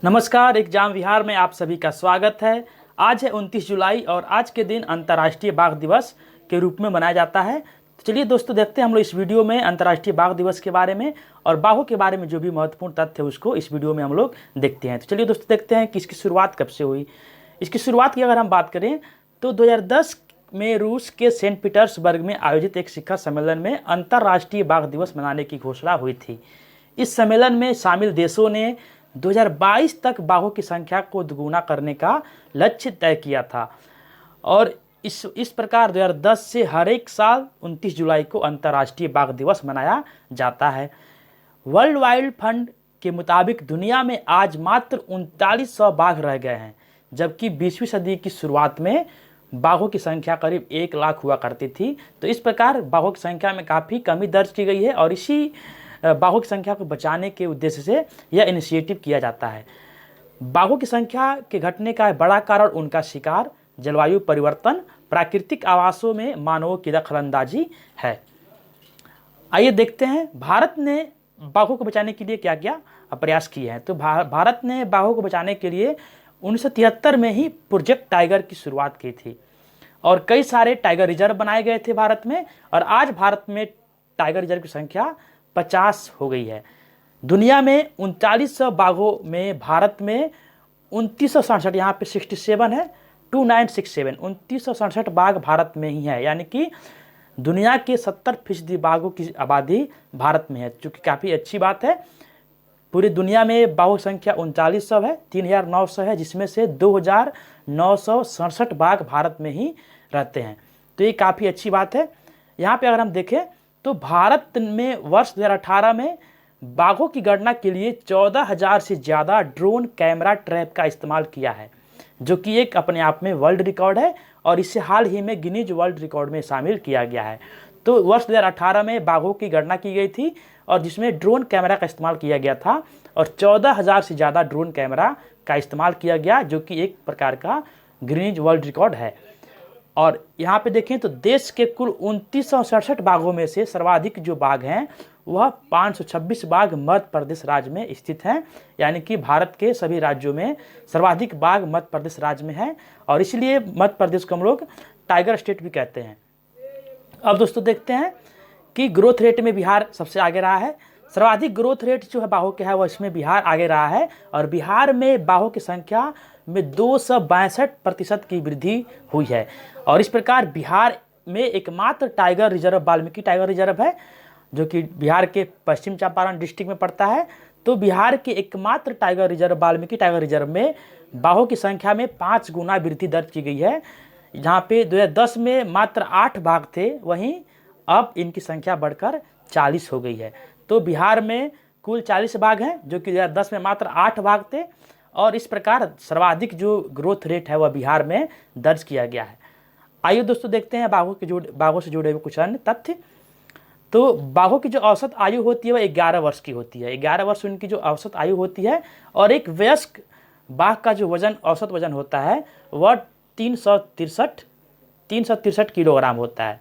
नमस्कार, एग्जाम विहार में आप सभी का स्वागत है। आज है 29 जुलाई और आज के दिन अंतर्राष्ट्रीय बाघ दिवस के रूप में मनाया जाता है। तो चलिए दोस्तों, देखते हैं हम लोग इस वीडियो में अंतर्राष्ट्रीय बाघ दिवस के बारे में और बाघों के बारे में जो भी महत्वपूर्ण तथ्य है उसको इस वीडियो में हम लोग देखते हैं। तो चलिए दोस्तों, देखते हैं कि इसकी शुरुआत कब से हुई। इसकी शुरुआत की अगर हम बात करें तो 2010 में रूस के सेंट पीटर्सबर्ग में आयोजित एक शिखर सम्मेलन में अंतर्राष्ट्रीय बाघ दिवस मनाने की घोषणा हुई थी। इस सम्मेलन में शामिल देशों ने 2022 तक बाघों की संख्या को दोगुना करने का लक्ष्य तय किया था और इस प्रकार 2010 से हर एक साल 29 जुलाई को अंतर्राष्ट्रीय बाघ दिवस मनाया जाता है। वर्ल्ड वाइल्ड फंड के मुताबिक दुनिया में आज मात्र 3900 बाघ रह गए हैं, जबकि 20वीं सदी की शुरुआत में बाघों की संख्या करीब 1 लाख हुआ करती थी। तो इस प्रकार बाघों की संख्या में काफ़ी कमी दर्ज की गई है और इसी बाघों की संख्या को बचाने के उद्देश्य से यह इनिशिएटिव किया जाता है। बाघों की संख्या के घटने का बड़ा कारण उनका शिकार, जलवायु परिवर्तन, प्राकृतिक आवासों में मानवों की दखलंदाजी है। आइए देखते हैं भारत ने बाघों को बचाने के लिए क्या क्या प्रयास किए हैं। तो भारत ने बाघों को बचाने के लिए 1973 में ही प्रोजेक्ट टाइगर की शुरुआत की थी और कई सारे टाइगर रिजर्व बनाए गए थे भारत में और आज भारत में टाइगर रिजर्व की संख्या 50 हो गई है। दुनिया में 3900 बाघों में भारत में 2967, यहाँ पे 67 है, 2967 2967 बाघ भारत में ही है, यानी कि दुनिया के 70% बाघों की आबादी भारत में है, जो कि काफ़ी अच्छी बात है। पूरी दुनिया में बाघों की संख्या 3900 है, 3900 है, जिसमें से 2967 बाघ भारत में ही रहते हैं। तो ये काफ़ी अच्छी बात है। यहाँ पे अगर हम देखें तो भारत में वर्ष 2018 में बाघों की गणना के लिए 14,000 से ज़्यादा ड्रोन कैमरा ट्रैप का इस्तेमाल किया है, जो कि एक अपने आप में वर्ल्ड रिकॉर्ड है और इसे हाल ही में गिनीज वर्ल्ड रिकॉर्ड में शामिल किया गया है। तो वर्ष 2018 में बाघों की गणना की गई थी और जिसमें ड्रोन कैमरा का इस्तेमाल किया गया था और 14,000 से ज़्यादा ड्रोन कैमरा का इस्तेमाल किया गया, जो कि एक प्रकार का गिनीज वर्ल्ड रिकॉर्ड है। और यहाँ पे देखें तो देश के कुल 2967 बाघों में से सर्वाधिक जो बाघ हैं वह 526 बाघ मध्य प्रदेश राज्य में स्थित हैं, यानी कि भारत के सभी राज्यों में सर्वाधिक बाघ मध्य प्रदेश राज्य में है और इसलिए मध्य प्रदेश को हम लोग टाइगर स्टेट भी कहते हैं। अब दोस्तों देखते हैं कि ग्रोथ रेट में बिहार सबसे आगे रहा है। सर्वाधिक ग्रोथ रेट जो है बाघों के है वह इसमें बिहार आगे रहा है और बिहार में बाघों की संख्या में 262% की वृद्धि हुई है और इस प्रकार बिहार में एकमात्र tiger reserve Valmiki tiger reserve है, जो कि बिहार के पश्चिम चंपारण डिस्ट्रिक्ट में पड़ता है। तो बिहार के एकमात्र tiger reserve Valmiki tiger reserve में बाघों की संख्या में 5 गुना वृद्धि दर्ज की गई है। जहाँ पे 2010 में मात्र 8 बाघ थे, वहीं अब इनकी संख्या बढ़कर 40 हो गई है। तो बिहार में कुल 40 बाघ हैं, जो कि 2010 में मात्र 8 बाघ थे और इस प्रकार सर्वाधिक जो ग्रोथ रेट है वह बिहार में दर्ज किया गया है। आइए दोस्तों देखते हैं बाघों से जुड़े हुए कुछ अन्य तथ्य। तो बाघों की जो औसत आयु होती है वह 11 वर्ष की होती है। 11 वर्ष उनकी जो औसत आयु होती है और एक वयस्क बाघ का जो औसत वजन होता है वह 363 किलोग्राम होता है।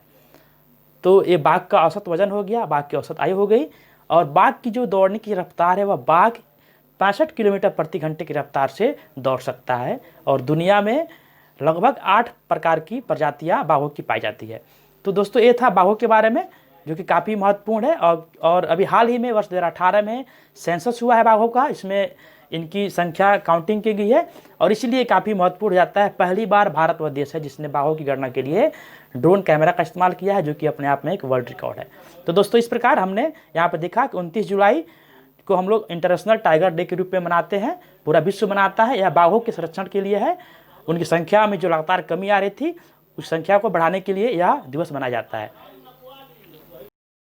तो ये बाघ का औसत वजन हो गया, बाघ की औसत आयु हो गई। और बाघ की जो दौड़ने की रफ्तार है वह बाघ 65 किलोमीटर प्रति घंटे की रफ्तार से दौड़ सकता है और दुनिया में लगभग 8 प्रकार की प्रजातियां बाघों की पाई जाती है। तो दोस्तों ये था बाघों के बारे में, जो कि काफ़ी महत्वपूर्ण है और अभी हाल ही में वर्ष 2018 में सेंसस हुआ है बाघों का, इसमें इनकी संख्या काउंटिंग की गई है और इसलिए काफ़ी महत्वपूर्ण हो जाता है। पहली बार भारत वह देश है जिसने बाघों की गणना के लिए ड्रोन कैमरा का इस्तेमाल किया है, जो कि अपने आप में एक वर्ल्ड रिकॉर्ड है। तो दोस्तों इस प्रकार हमने यहाँ पर देखा कि 29 जुलाई को हम लोग इंटरनेशनल टाइगर डे के रूप में मनाते हैं, पूरा विश्व मनाता है। यह बाघों के संरक्षण के लिए है, उनकी संख्या में जो लगातार कमी आ रही थी उस संख्या को बढ़ाने के लिए यह दिवस मनाया जाता है।